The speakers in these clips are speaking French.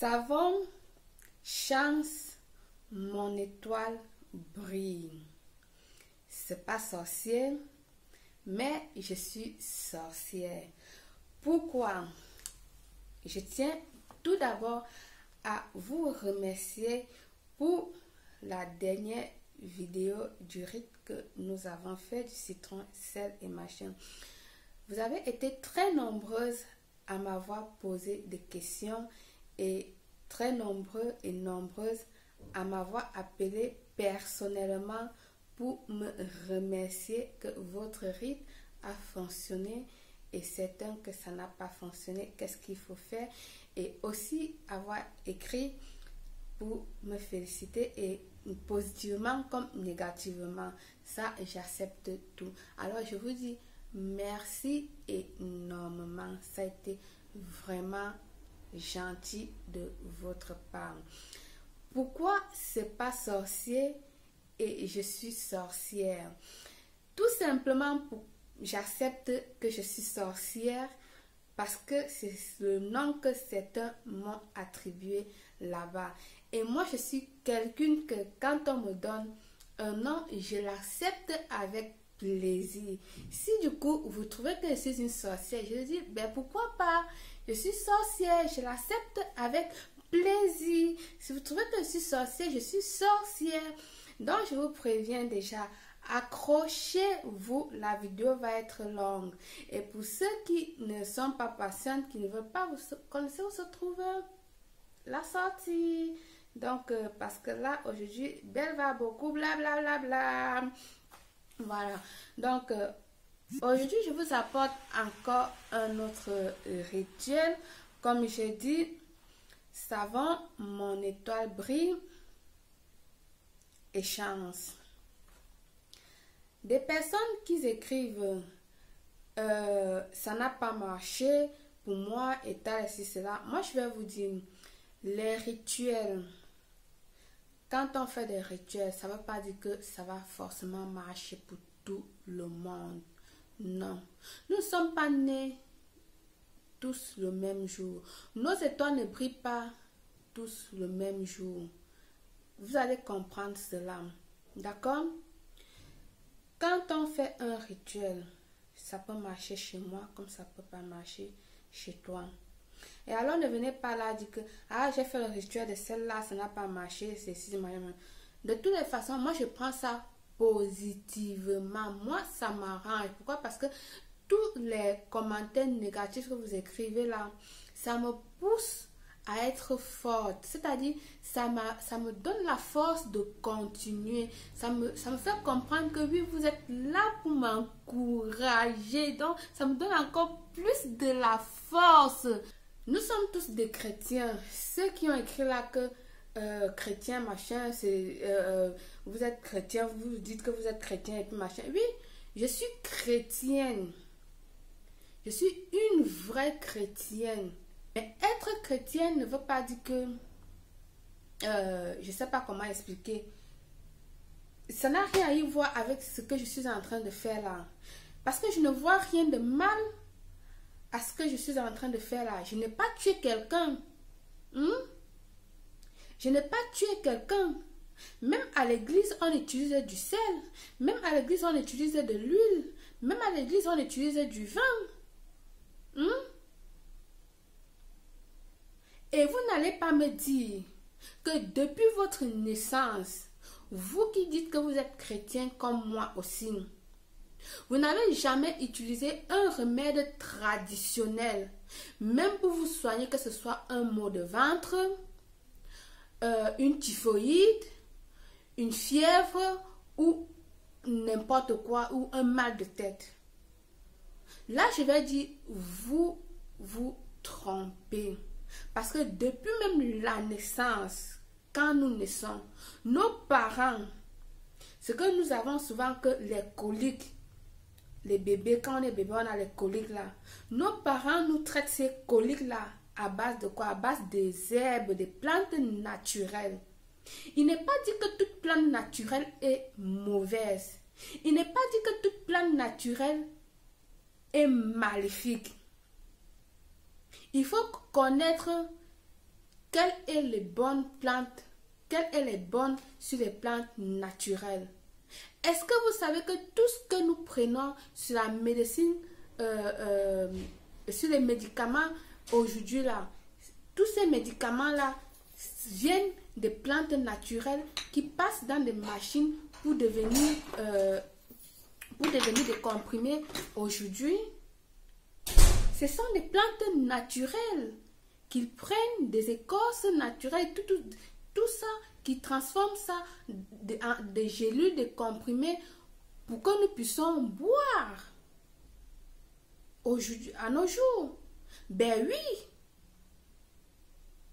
Savon, chance, mon étoile brille. C'est pas sorcier, mais je suis sorcière. Pourquoi? Je tiens tout d'abord à vous remercier pour la dernière vidéo du rite que nous avons fait du citron, sel et machin. Vous avez été très nombreuses à m'avoir posé des questions et très nombreux et nombreuses à m'avoir appelé personnellement pour me remercier que votre rite a fonctionné et certains que ça n'a pas fonctionné, qu'est-ce qu'il faut faire, et aussi avoir écrit pour me féliciter et positivement comme négativement. Ça, j'accepte tout. Alors, je vous dis merci énormément. Ça a été vraiment gentil de votre part. Pourquoi c'est pas sorcier et je suis sorcière? Tout simplement pour j'accepte que je suis sorcière parce que c'est le nom que certains m'ont attribué là-bas. Et moi, je suis quelqu'un que quand on me donne un nom, je l'accepte avec plaisir. Si du coup, vous trouvez que je suis une sorcière, je dis, ben pourquoi pas? Je suis sorcière, je l'accepte avec plaisir. Si vous trouvez que je suis sorcière, je suis sorcière. Donc, je vous préviens déjà, accrochez-vous, la vidéo va être longue. Et pour ceux qui ne sont pas patients, qui ne veulent pas vous connaître où se trouve la sortie. Donc, parce que là, aujourd'hui, Belle va beaucoup, blablabla. Bla, bla, bla. Voilà. Donc, aujourd'hui, je vous apporte encore un autre rituel. Comme j'ai dit, savon, mon étoile brille et chance. Des personnes qui écrivent ça n'a pas marché pour moi et tal et cela. Moi, je vais vous dire, les rituels, quand on fait des rituels, ça ne veut pas dire que ça va forcément marcher pour tout le monde. Non. Nous ne sommes pas nés tous le même jour. Nos étoiles ne brillent pas tous le même jour. Vous allez comprendre cela. D'accord? Quand on fait un rituel, ça peut marcher chez moi comme ça peut pas marcher chez toi. Et alors ne venez pas là dire que ah j'ai fait le rituel de celle-là, ça n'a pas marché, c'est si. De toutes les façons, moi je prends ça positivement. Moi ça m'arrange. Pourquoi? Parce que tous les commentaires négatifs que vous écrivez là, ça me pousse à être forte, c'est-à-dire ça me donne la force de continuer, ça me fait comprendre que oui, vous êtes là pour m'encourager, donc ça me donne encore plus de la force. Nous sommes tous des chrétiens. Ceux qui ont écrit là que chrétien machin, c'est vous êtes chrétien, vous dites que vous êtes chrétien et puis machin. Oui, je suis chrétienne, je suis une vraie chrétienne. Mais être chrétienne ne veut pas dire que, je ne sais pas comment expliquer, ça n'a rien à y voir avec ce que je suis en train de faire là. Parce que je ne vois rien de mal à ce que je suis en train de faire là. Je n'ai pas tué quelqu'un. Je n'ai pas tué quelqu'un. Même à l'église, on utilise du sel. Même à l'église, on utilise de l'huile. Même à l'église, on utilise du vin. Et vous n'allez pas me dire que depuis votre naissance, vous qui dites que vous êtes chrétien comme moi aussi, vous n'avez jamais utilisé un remède traditionnel, même pour vous soigner, que ce soit un maux de ventre, une typhoïde, une fièvre ou n'importe quoi, ou un mal de tête. Là, je vais dire, vous vous trompez. Parce que depuis même la naissance, quand nous naissons, nos parents, ce que nous avons souvent que les coliques, les bébés, quand on est bébé, on a les coliques là. Nos parents nous traitent ces coliques là à base de quoi? À base des herbes, des plantes naturelles. Il n'est pas dit que toute plante naturelle est mauvaise. Il n'est pas dit que toute plante naturelle est maléfique. Il faut connaître quelle est les bonnes plantes, quelle est les bonnes sur les plantes naturelles? Est-ce que vous savez que tout ce que nous prenons sur la médecine, sur les médicaments aujourd'hui là, tous ces médicaments-là viennent des plantes naturelles qui passent dans des machines pour devenir des comprimés aujourd'hui? Ce sont des plantes naturelles qu'ils prennent des écorces naturelles, tout ça, qui transforment ça en des gélules, des comprimés pour que nous puissions boire aujourd'hui, à nos jours. Ben oui.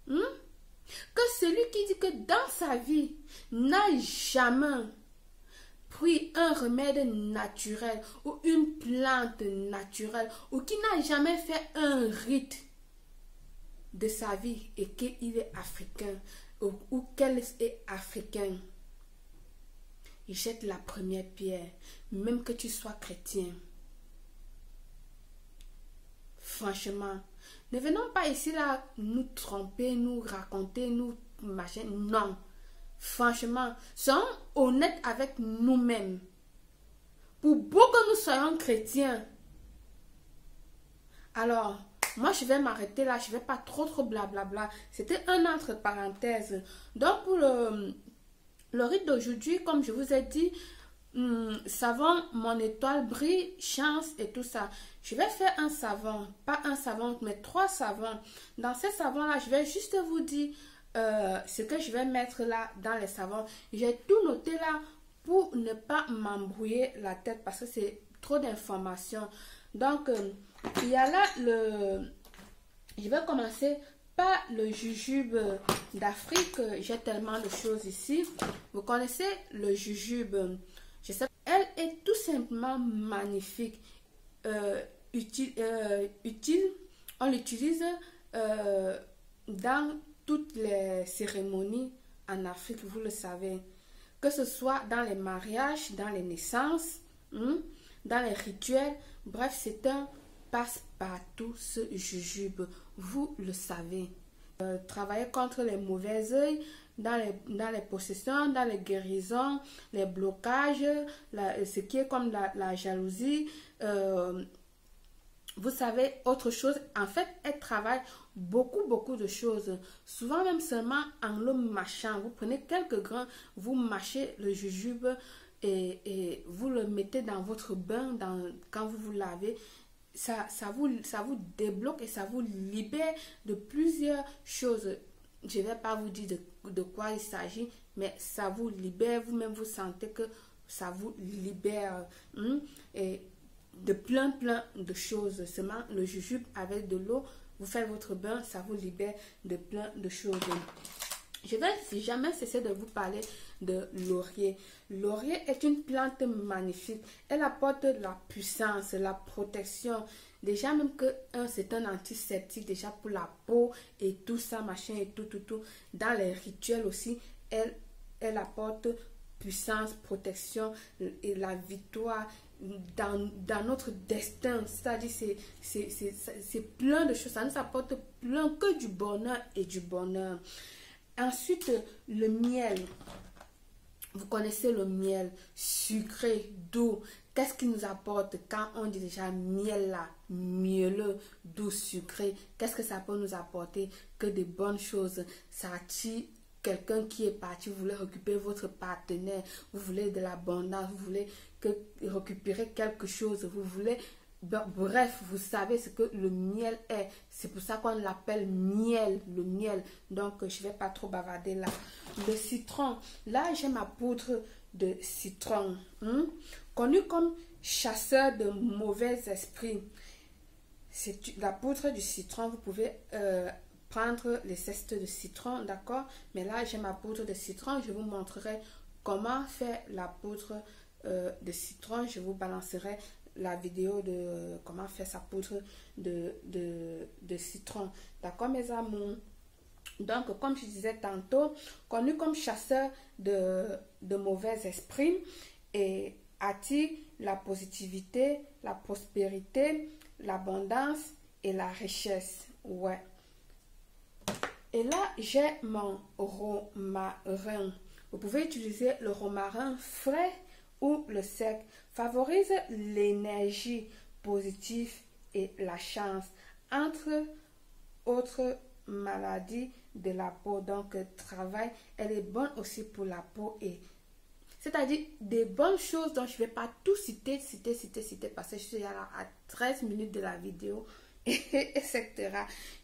Que celui qui dit que dans sa vie n'a jamais pris un remède naturel ou une plante naturelle ou qui n'a jamais fait un rite de sa vie et qu'il est africain ou qu'elle est africain, il jette la première pierre, même que tu sois chrétien. Franchement, ne venons pas ici là nous tromper, nous raconter, nous machin. Non. Franchement, soyons honnêtes avec nous-mêmes. Pour beaucoup que nous soyons chrétiens. Alors, moi je vais m'arrêter là, je ne vais pas trop blablabla. C'était un entre parenthèses. Donc pour le rite d'aujourd'hui, comme je vous ai dit, savon, mon étoile brille, chance et tout ça. Je vais faire un savon, pas un savon, mais 3 savons. Dans ces savons-là, je vais juste vous dire ce que je vais mettre là dans les savons. J'ai tout noté là pour ne pas m'embrouiller la tête parce que c'est trop d'informations. Donc, il y a là je vais commencer par le jujube d'Afrique. J'ai tellement de choses ici. Vous connaissez le jujube? Je sais, elle est tout simplement magnifique, utile. On l'utilise dans toutes les cérémonies en Afrique, vous le savez. Que ce soit dans les mariages, dans les naissances, dans les rituels. Bref, c'est un passe-partout ce jujube. Vous le savez. Travailler contre les mauvais œils, dans les possessions, dans les guérisons, les blocages, ce qui est comme la jalousie. Vous savez, autre chose, en fait, elle travaille beaucoup de choses. Souvent même seulement en le mâchant. Vous prenez quelques grains, vous mâchez le jujube et vous le mettez dans votre bain quand vous vous lavez. Ça vous débloque et ça vous libère de plusieurs choses. Je ne vais pas vous dire de quoi il s'agit, mais ça vous libère. Vous-même, vous sentez que ça vous libère. Et de plein de choses. Seulement le jujube avec de l'eau, vous faites votre bain, ça vous libère de plein de choses. Je vais jamais cesser de vous parler de laurier. Laurier est une plante magnifique. Elle apporte la puissance, la protection. Déjà même que c'est un antiseptique déjà pour la peau et tout ça, machin et tout. Dans les rituels aussi, elle apporte puissance, protection et la victoire dans notre destin. C'est-à-dire c'est plein de choses. Ça nous apporte plein que du bonheur et du bonheur. Ensuite, le miel. Vous connaissez le miel sucré, doux. Qu'est-ce qui nous apporte quand on dit déjà miel là, mielleux, doux, sucré? Qu'est-ce que ça peut nous apporter? Que de bonnes choses. Ça attire quelqu'un qui est parti, vous voulez récupérer votre partenaire, vous voulez de l'abondance, vous voulez récupérer quelque chose, vous voulez... Bref, vous savez ce que le miel est. C'est pour ça qu'on l'appelle miel, le miel. Donc, je ne vais pas trop bavarder là. Le citron. Là, j'ai ma poudre de citron. Connue comme chasseur de mauvais esprits. C'est la poudre du citron. Vous pouvez prendre les zestes de citron, d'accord? Mais là, j'ai ma poudre de citron. Je vous montrerai comment faire la poudre de citron. Je vous balancerai la vidéo de comment faire sa poudre de citron. D'accord, mes amours? Donc, comme je disais tantôt, connu comme chasseur de mauvais esprits et attire la positivité, la prospérité, l'abondance et la richesse. Ouais. Et là, j'ai mon romarin. Vous pouvez utiliser le romarin frais ou le sec. Favorise l'énergie positive et la chance, entre autres maladies de la peau. Donc, travail, elle est bonne aussi pour la peau. Et c'est-à-dire des bonnes choses dont je ne vais pas tout citer, parce que je suis à 13 minutes de la vidéo, etc.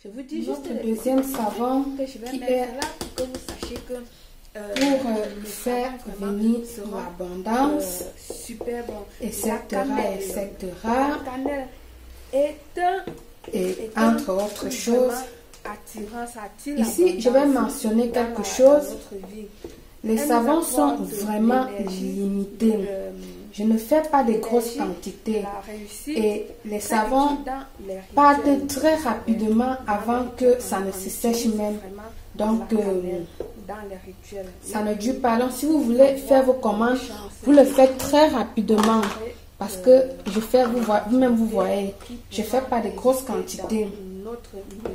Je vous dis juste le deuxième savon que je vais qui mettre est là pour que vous sachiez que pour faire venir l'abondance, super bon, etc., etc. La cannelle et entre autres choses. Attirant, ça attire ici, je vais mentionner quelque chose. Les Elle savons nous sont apporte vraiment l'énergie, limités. Je ne fais pas de grosses quantités. Et les savons partent très rapidement avant que ça ne se sèche même. Donc, ça ne dure pas. Donc, si vous voulez faire vos commandes, vous le faites très rapidement. Parce que je fais, vous-même vous voyez, je ne fais pas de grosses quantités.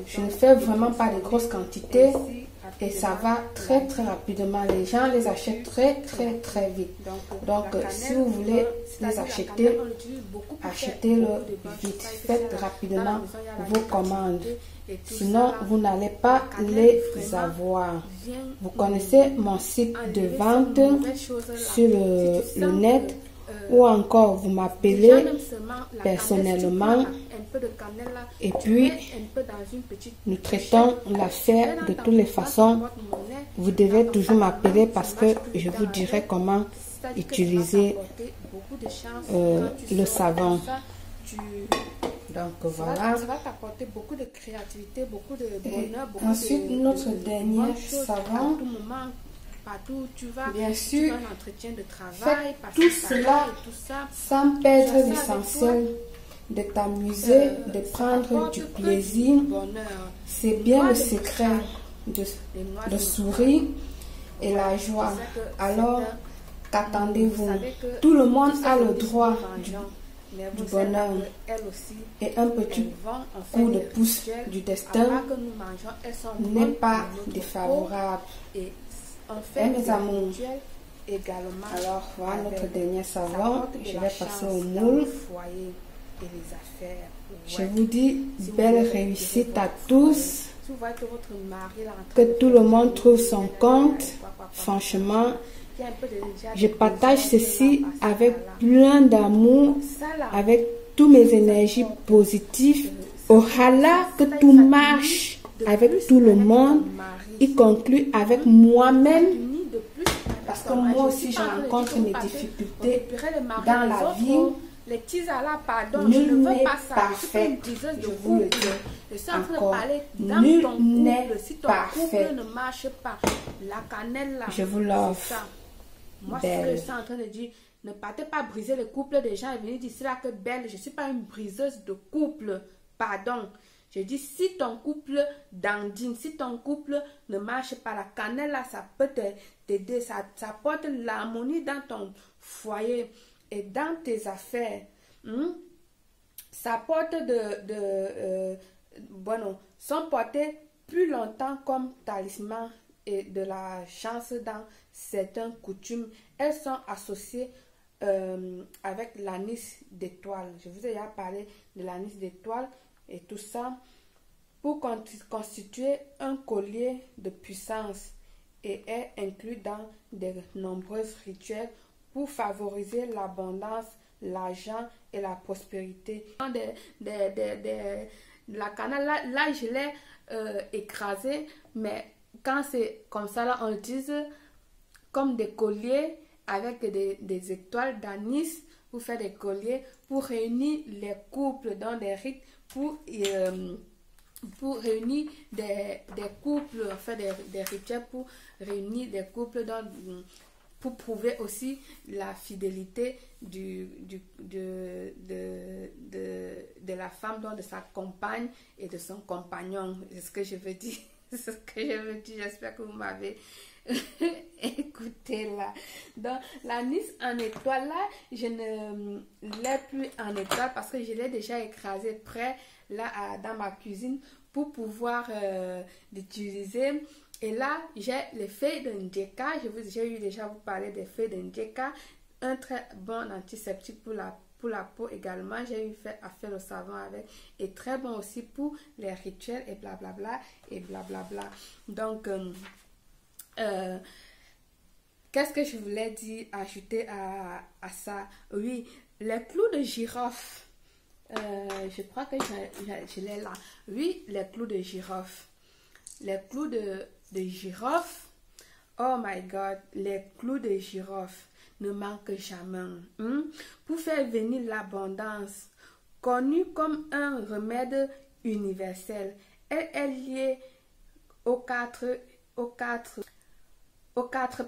Je ne fais vraiment pas de grosses quantités. Et ça va très très rapidement. Les gens les achètent très très très vite. Donc si vous voulez les acheter, achetez-le vite. Faites rapidement vos commandes. Sinon, vous n'allez pas les avoir. Vous connaissez mon site de vente sur le net, ou encore vous m'appelez personnellement. Et puis, nous traitons l'affaire de toutes les façons. Vous devez toujours m'appeler parce que je vous dirai comment utiliser le savon. Donc voilà. Ça va t'apporter beaucoup de créativité, beaucoup de bonheur. Ensuite, notre dernier savon. Partout où tu vas, bien sûr, un entretien de travail, tout cela sans perdre l'essentiel de t'amuser, de prendre du plaisir. C'est bien le secret de sourire et la joie. Alors, qu'attendez-vous? Tout le monde a le droit du bonheur et un petit coup de pouce du destin n'est pas défavorable. Mes amours, alors voilà notre dernier savon. Je vais passer au moule. Je vous dis belle réussite à tous. Que tout le monde trouve son compte. Franchement, je partage ceci avec plein d'amour, avec toutes mes énergies positives. Ojalá que tout marche avec tout le monde, y compris avec moi-même. Parce que moi aussi, je rencontre mes difficultés dans la vie. Les petits à la pardon, je ne veux pas ça. Parfait. Je vous le dis. Je suis en train de parler dans nul ton couple. Si ton parfait. couple ne marche pas, la cannelle là, je vous l'offre. Moi, c'est ce que je suis en train de dire. Ne partez pas briser le couple des gens et venir dire cela que belle. Je ne suis pas une briseuse de couple. Pardon. Je dis, si ton couple dandine, si ton couple ne marche pas, la cannelle là, ça peut t'aider. Ça apporte l'harmonie dans ton foyer et dans tes affaires. Ça apporte sont portés plus longtemps comme talisman et de la chance dans certaines coutumes. Elles sont associées avec l'anis d'étoile. Je vous ai déjà parlé de l'anis d'étoile et tout ça pour constituer un collier de puissance et est inclus dans de nombreux rituels pour favoriser l'abondance, l'argent et la prospérité. La cannelle, là je l'ai écrasé, mais quand c'est comme ça, là, on utilise comme des colliers avec des étoiles d'anis pour faire des colliers, pour réunir les couples dans des rites, pour réunir des couples, faire des rituels pour réunir des couples pour prouver aussi la fidélité de la femme, donc de sa compagne et de son compagnon. C'est ce que je veux dire. C'est ce que je veux dire. J'espère que vous m'avez écouté là. Donc, l'anis en étoile là, je ne l'ai plus en étoile parce que je l'ai déjà écrasé près là dans ma cuisine pour pouvoir l'utiliser. Et là, j'ai les feuilles de Njeka. J'ai eu déjà vous parler des feuilles de Njeka. Un très bon antiseptique pour la peau également. J'ai eu à faire le savon avec. Et très bon aussi pour les rituels et blablabla. Et blablabla. Donc, qu'est-ce que je voulais dire, ajouter à ça? Oui, les clous de girofle. Je crois que je l'ai là. Oui, les clous de girofle. Les clous de girofle. Oh my God, les clous de girofle ne manquent jamais. Pour faire venir l'abondance, connue comme un remède universel, elle est liée aux quatre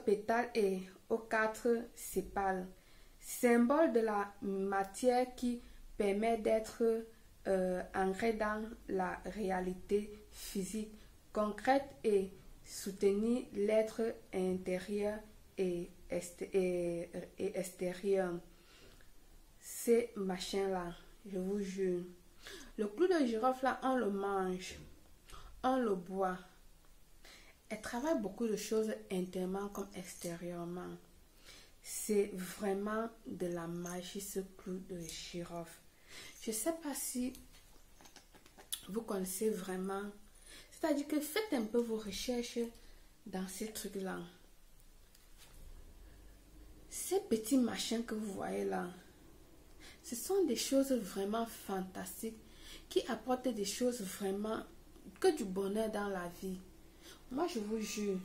pétales et aux 4 sépales, symbole de la matière qui permet d'être ancré dans la réalité physique concrète et soutenir l'être intérieur et extérieur. Ces machins-là, je vous jure. Le clou de girofle, là, on le mange, on le boit. Elle travaille beaucoup de choses intérieurement comme extérieurement. C'est vraiment de la magie, ce clou de girofle. Je ne sais pas si vous connaissez vraiment. C'est-à-dire que faites un peu vos recherches dans ces trucs-là. Ces petits machins que vous voyez là, ce sont des choses vraiment fantastiques qui apportent des choses vraiment que du bonheur dans la vie. Moi, je vous jure,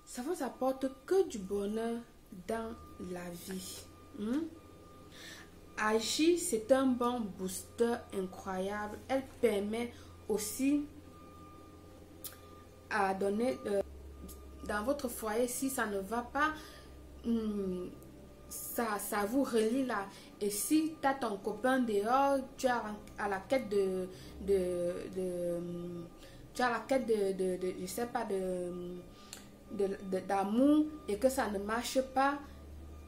ça vous apporte que du bonheur dans la vie. Agi, c'est un bon booster incroyable. Elle permet aussi à donner dans votre foyer, si ça ne va pas, ça vous relie là. Et si tu as ton copain dehors, tu es à la quête je sais pas, d'amour et que ça ne marche pas,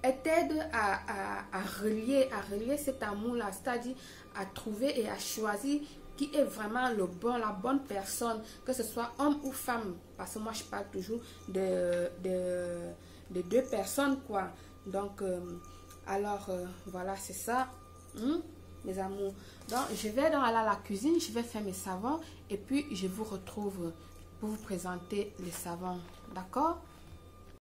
elle t'aide à relier cet amour là, c'est-à-dire à trouver et à choisir qui est vraiment la bonne personne, que ce soit homme ou femme, parce que moi je parle toujours de 2 personnes quoi. Donc alors voilà, c'est ça, mes amours. Donc je vais aller à la cuisine, je vais faire mes savons et puis je vous retrouve pour vous présenter les savons, d'accord?